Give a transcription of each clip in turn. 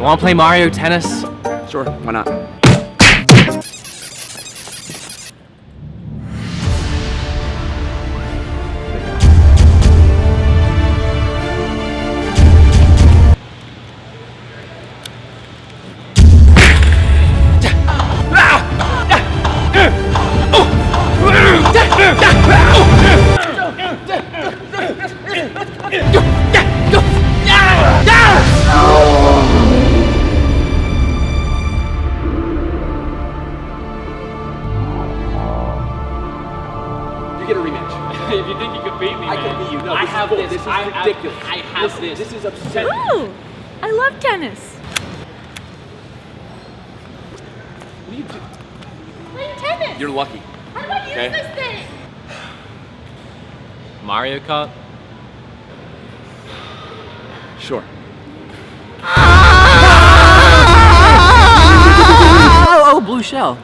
You wanna play Mario Tennis? Sure, why not? You get a rematch. If you think you could beat me, I man. can beat you. No, I have this. This is I ridiculous. I have this. This is upsetting. Ooh, I love tennis. What do you do? Playing tennis. You're lucky. How do I use Okay. this thing? Mario Kart? Sure. Oh, blue shell.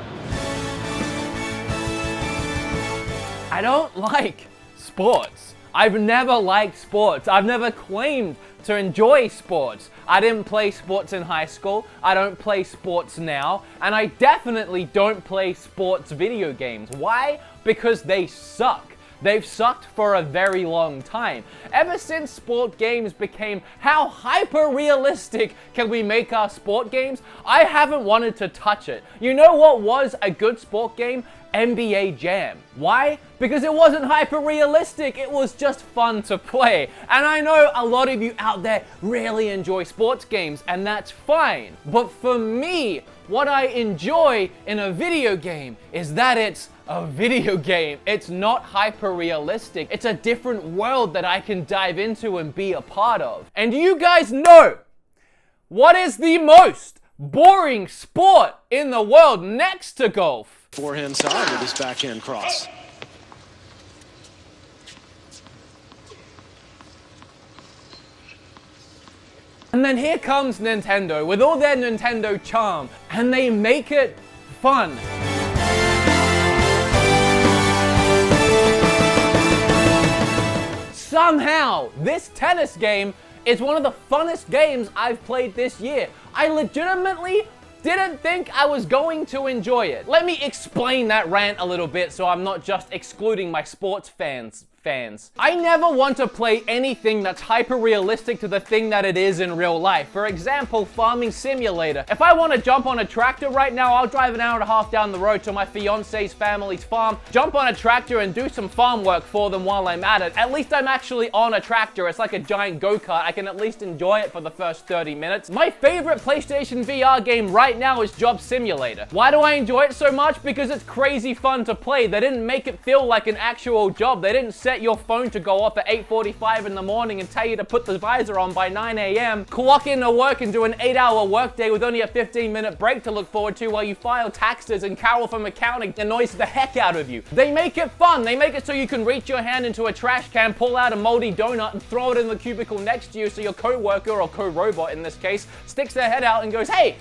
I don't like sports. I've never liked sports. I've never claimed to enjoy sports. I didn't play sports in high school. I don't play sports now. And I definitely don't play sports video games. Why? Because they suck. They've sucked for a very long time. Ever since sport games became how hyper-realistic can we make our sport games, I haven't wanted to touch it. You know what was a good sport game? NBA Jam. Why? Because it wasn't hyper-realistic, it was just fun to play. And I know a lot of you out there really enjoy sports games, and that's fine. But for me, what I enjoy in a video game is that it's a video game. It's not hyper-realistic. It's a different world that I can dive into and be a part of. And you guys know what is the most boring sport in the world next to golf? Forehand side with his backhand cross. And then here comes Nintendo with all their Nintendo charm, and they make it fun. Somehow, this tennis game is one of the funnest games I've played this year. I legitimately didn't think I was going to enjoy it. Let me explain that rant a little bit so I'm not just excluding my sports fans. I never want to play anything that's hyper-realistic to the thing that it is in real life. For example, Farming Simulator. If I want to jump on a tractor right now, I'll drive an hour and a half down the road to my fiance's family's farm, jump on a tractor and do some farm work for them while I'm at it. At least I'm actually on a tractor. It's like a giant go-kart. I can at least enjoy it for the first 30 minutes. My favorite PlayStation VR game right now is Job Simulator. Why do I enjoy it so much? Because it's crazy fun to play. They didn't make it feel like an actual job. They didn't set your phone to go off at 8:45 in the morning and tell you to put the visor on by 9 a.m., clock into work and do an 8-hour workday with only a 15-minute break to look forward to while you file taxes and carol from accounting annoys the heck out of you. They make it fun. They make it so you can reach your hand into a trash can, pull out a moldy donut, and throw it in the cubicle next to you so your co-worker, or co-robot in this case, sticks their head out and goes, "Hey,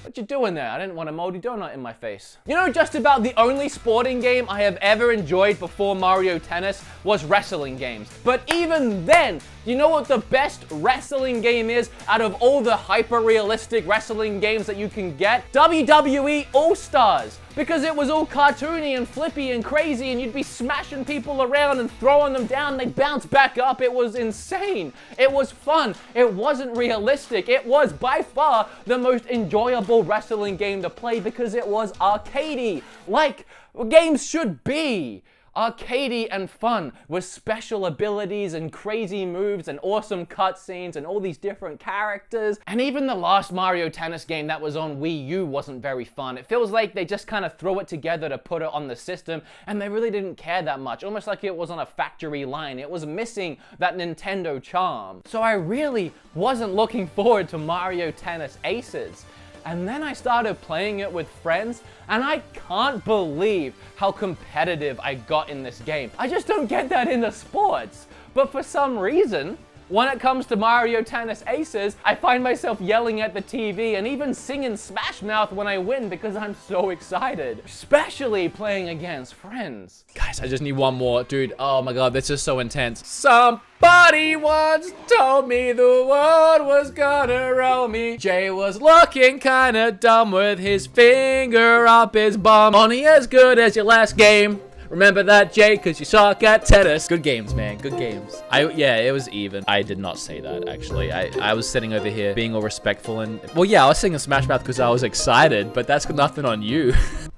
what you doing there? I didn't want a moldy donut in my face." You know, just about the only sporting game I have ever enjoyed before Mario Tennis was wrestling games. But even then, you know what the best wrestling game is out of all the hyper-realistic wrestling games that you can get? WWE All-Stars. Because it was all cartoony and flippy and crazy, and you'd be smashing people around and throwing them down, they'd bounce back up. It was insane. It was fun. It wasn't realistic. It was by far the most enjoyable wrestling game to play because it was arcadey, like games should be. Arcadey and fun with special abilities and crazy moves and awesome cutscenes and all these different characters. And even the last Mario Tennis game that was on Wii U wasn't very fun. It feels like they just kind of throw it together to put it on the system, and they really didn't care that much, almost like it was on a factory line. It was missing that Nintendo charm. So I really wasn't looking forward to Mario Tennis Aces. And then I started playing it with friends, and I can't believe how competitive I got in this game. I just don't get that in the sports. But for some reason, when it comes to Mario Tennis Aces, I find myself yelling at the TV and even singing Smash Mouth when I win because I'm so excited. Especially playing against friends. Guys, I just need one more. Dude, oh my god, this is so intense. Somebody once told me the world was gonna roll me. Jay was looking kinda dumb with his finger up his bum. Only as good as your last game. Remember that, Jay, because you suck at tennis. Good games, man. Good games. Yeah, it was even. I did not say that, actually. I was sitting over here being all respectful and... Well, yeah, I was singing Smash Mouth because I was excited, but that's nothing on you.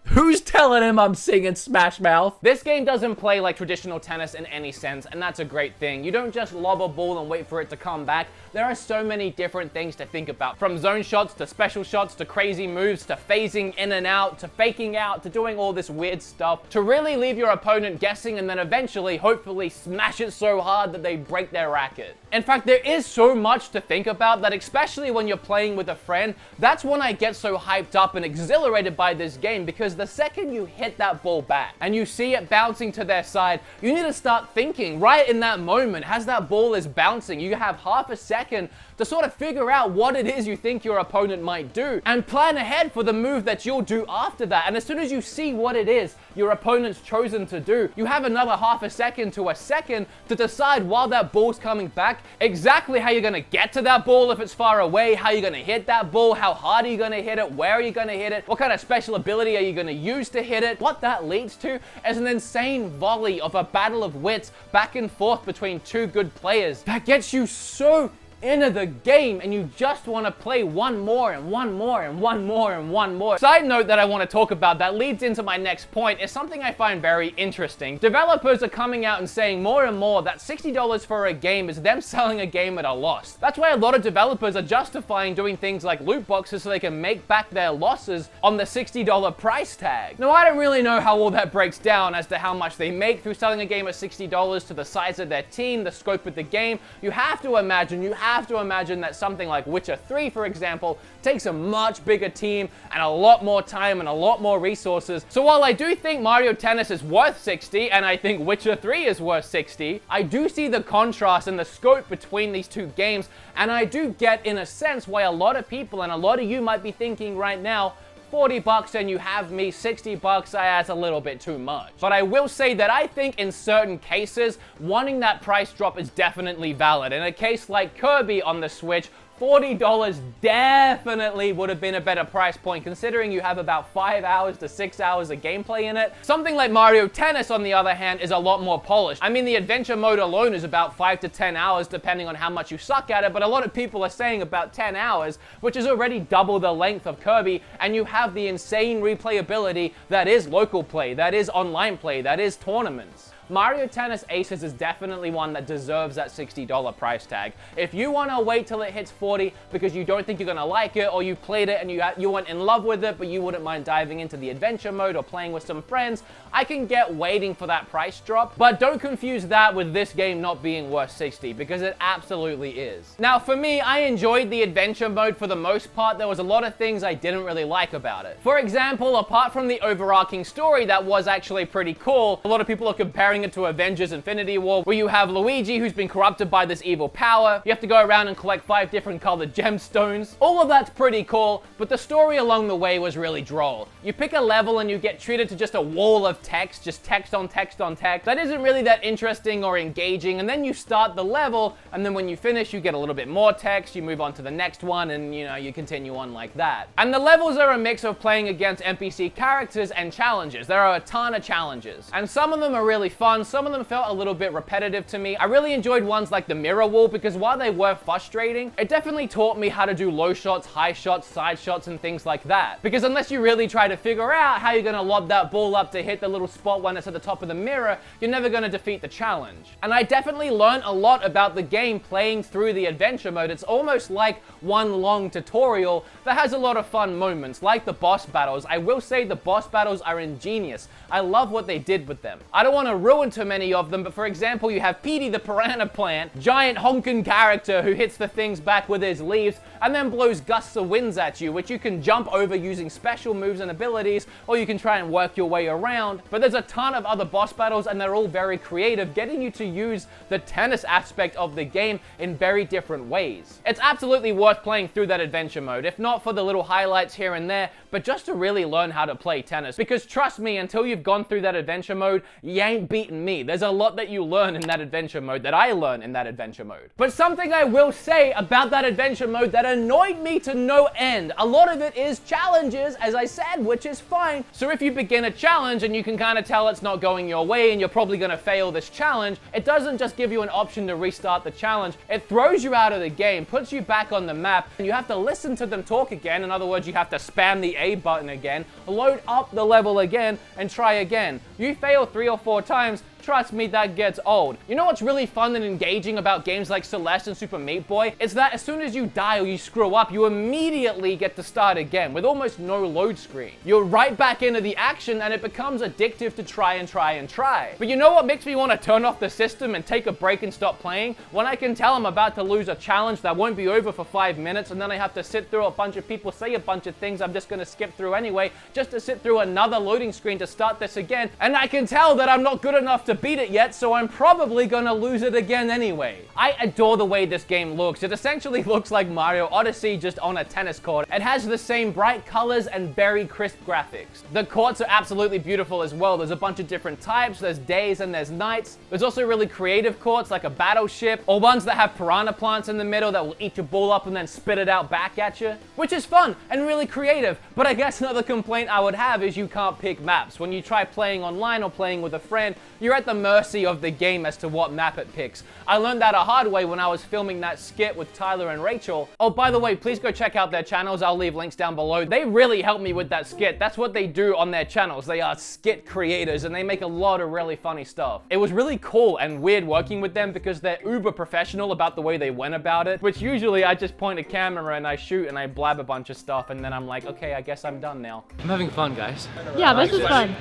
Who's telling him I'm singing Smash Mouth? This game doesn't play like traditional tennis in any sense, and that's a great thing. You don't just lob a ball and wait for it to come back. There are so many different things to think about. From zone shots, to special shots, to crazy moves, to phasing in and out, to faking out, to doing all this weird stuff, to really leave your opponent guessing and then eventually, hopefully, smash it so hard that they break their racket. In fact, there is so much to think about that, especially when you're playing with a friend, that's when I get so hyped up and exhilarated by this game, because the second you hit that ball back and you see it bouncing to their side, you need to start thinking right in that moment, as that ball is bouncing, you have half a second to sort of figure out what it is you think your opponent might do and plan ahead for the move that you'll do after that. And as soon as you see what it is your opponent's chosen to do, you have another half a second to a second to decide while that ball's coming back exactly how you're going to get to that ball if it's far away, how you're going to hit that ball, how hard are you going to hit it, where are you going to hit it, what kind of special ability are you going to use to hit it. What that leads to is an insane volley of a battle of wits back and forth between two good players that gets you so into the game, and you just want to play one more and one more and one more and one more. Side note that I want to talk about that leads into my next point is something I find very interesting. Developers are coming out and saying more and more that $60 for a game is them selling a game at a loss. That's why a lot of developers are justifying doing things like loot boxes so they can make back their losses on the $60 price tag. Now, I don't really know how all that breaks down as to how much they make through selling a game at $60 to the size of their team, the scope of the game. You have to imagine that something like Witcher 3, for example, takes a much bigger team and a lot more time and a lot more resources. So while I do think Mario Tennis is worth 60 and I think Witcher 3 is worth 60, I do see the contrast and the scope between these two games, and I do get, in a sense, why a lot of people and a lot of you might be thinking right now, $40 and you have me, $60, that's a little bit too much. But I will say that I think in certain cases, wanting that price drop is definitely valid. In a case like Kirby on the Switch, $40 definitely would have been a better price point, considering you have about 5 hours to 6 hours of gameplay in it. Something like Mario Tennis, on the other hand, is a lot more polished. I mean, the adventure mode alone is about 5 to 10 hours, depending on how much you suck at it, but a lot of people are saying about 10 hours, which is already double the length of Kirby, and you have the insane replayability that is local play, that is online play, that is tournaments. Mario Tennis Aces is definitely one that deserves that $60 price tag. If you want to wait till it hits 40 because you don't think you're going to like it, or you played it and you weren't in love with it, but you wouldn't mind diving into the adventure mode or playing with some friends, I can get waiting for that price drop. But don't confuse that with this game not being worth 60, because it absolutely is. Now, for me, I enjoyed the adventure mode for the most part. There was a lot of things I didn't really like about it. For example, apart from the overarching story that was actually pretty cool, a lot of people are comparing it to Avengers Infinity War, where you have Luigi who's been corrupted by this evil power. You have to go around and collect 5 different colored gemstones. All of that's pretty cool, but the story along the way was really droll. You pick a level and you get treated to just a wall of text, just text on text on text. That isn't really that interesting or engaging, and then you start the level, and then when you finish, you get a little bit more text, you move on to the next one, and you continue on like that. And the levels are a mix of playing against NPC characters and challenges. There are a ton of challenges, and some of them are really fun, some of them felt a little bit repetitive to me. I really enjoyed ones like the mirror wall, because while they were frustrating, it definitely taught me how to do low shots, high shots, side shots, and things like that. Because unless you really try to figure out how you're going to lob that ball up to hit the little spot when it's at the top of the mirror, you're never going to defeat the challenge. And I definitely learned a lot about the game playing through the adventure mode. It's almost like one long tutorial that has a lot of fun moments, like the boss battles. I will say the boss battles are ingenious. I love what they did with them. I don't want to ruin go into many of them, but for example, you have Petey the piranha plant, giant honkin' character who hits the things back with his leaves, and then blows gusts of winds at you, which you can jump over using special moves and abilities, or you can try and work your way around. But there's a ton of other boss battles, and they're all very creative, getting you to use the tennis aspect of the game in very different ways. It's absolutely worth playing through that adventure mode, if not for the little highlights here and there, but just to really learn how to play tennis. Because trust me, until you've gone through that adventure mode, you ain't beating me. There's a lot that you learn in that adventure mode that I learn in that adventure mode. But something I will say about that adventure mode that annoyed me to no end, a lot of it is challenges, as I said, which is fine. So if you begin a challenge and you can kind of tell it's not going your way and you're probably going to fail this challenge, it doesn't just give you an option to restart the challenge. It throws you out of the game, puts you back on the map, and you have to listen to them talk again. In other words, you have to spam the A button again, load up the level again, and try again. You fail 3 or 4 times, trust me, that gets old. You know what's really fun and engaging about games like Celeste and Super Meat Boy? It's that as soon as you die or you screw up, you immediately get to start again with almost no load screen. You're right back into the action and it becomes addictive to try and try and try. But you know what makes me want to turn off the system and take a break and stop playing? When I can tell I'm about to lose a challenge that won't be over for 5 minutes, and then I have to sit through a bunch of people say a bunch of things I'm just going to skip through anyway, just to sit through another loading screen to start this again, and I can tell that I'm not good enough to beat it yet, so I'm probably gonna lose it again anyway. I adore the way this game looks. It essentially looks like Mario Odyssey just on a tennis court. It has the same bright colors and very crisp graphics. The courts are absolutely beautiful as well. There's a bunch of different types. There's days and there's nights. There's also really creative courts like a battleship, or ones that have piranha plants in the middle that will eat your ball up and then spit it out back at you, which is fun and really creative. But I guess another complaint I would have is you can't pick maps. When you try playing online or playing with a friend, you're at the mercy of the game as to what map it picks. I learned that a hard way when I was filming that skit with Tyler and Rachel. Oh, by the way, please go check out their channels. I'll leave links down below. They really helped me with that skit. That's what they do on their channels. They are skit creators and they make a lot of really funny stuff. It was really cool and weird working with them because they're uber professional about the way they went about it, which usually I just point a camera and I shoot and I blab a bunch of stuff and then I'm like, okay, I guess I'm done now. I'm having fun, guys. Yeah, this is fun.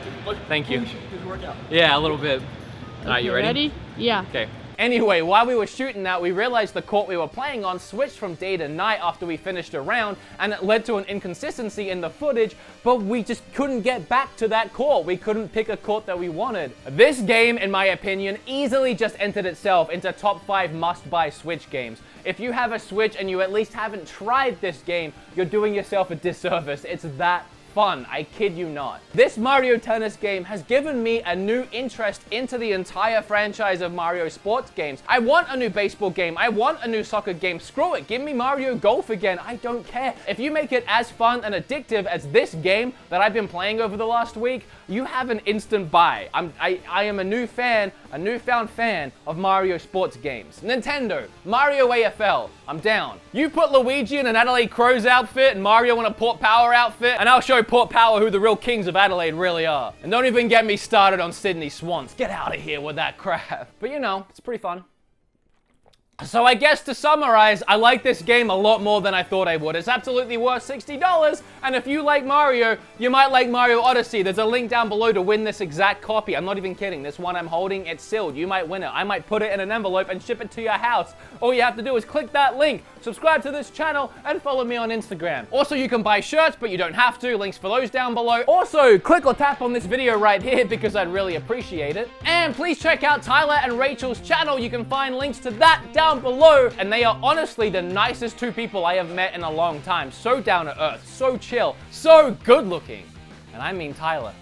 Thank you. Yeah, a little bit. All right, you ready? Yeah. Okay. Anyway, while we were shooting that, we realized the court we were playing on switched from day to night after we finished a round, and it led to an inconsistency in the footage, but we just couldn't get back to that court. We couldn't pick a court that we wanted. This game, in my opinion, easily just entered itself into top 5 must-buy Switch games. If you have a Switch and you at least haven't tried this game, you're doing yourself a disservice. It's that fun, I kid you not. This Mario Tennis game has given me a new interest into the entire franchise of Mario sports games. I want a new baseball game. I want a new soccer game. Screw it, give me Mario Golf again. I don't care. If you make it as fun and addictive as this game that I've been playing over the last week, you have an instant buy. I am a newfound fan of Mario sports games. Nintendo, Mario AFL, I'm down. You put Luigi in an Adelaide Crows outfit and Mario in a Port Power outfit, and I'll show Port Power who the real kings of Adelaide really are. And don't even get me started on Sydney Swans. Get out of here with that crap. But you know, it's pretty fun. So I guess to summarize, I like this game a lot more than I thought I would. It's absolutely worth $60, and if you like Mario, you might like Mario Odyssey. There's a link down below to win this exact copy. I'm not even kidding. This one I'm holding, it's sealed. You might win it. I might put it in an envelope and ship it to your house. All you have to do is click that link, subscribe to this channel, and follow me on Instagram. Also, you can buy shirts, but you don't have to. Links for those down below. Also, click or tap on this video right here because I'd really appreciate it. And please check out Tyler and Rachel's channel. You can find links to that down below, and they are honestly the nicest 2 people I have met in a long time. So down to earth, so chill, so good looking. And I mean Tyler.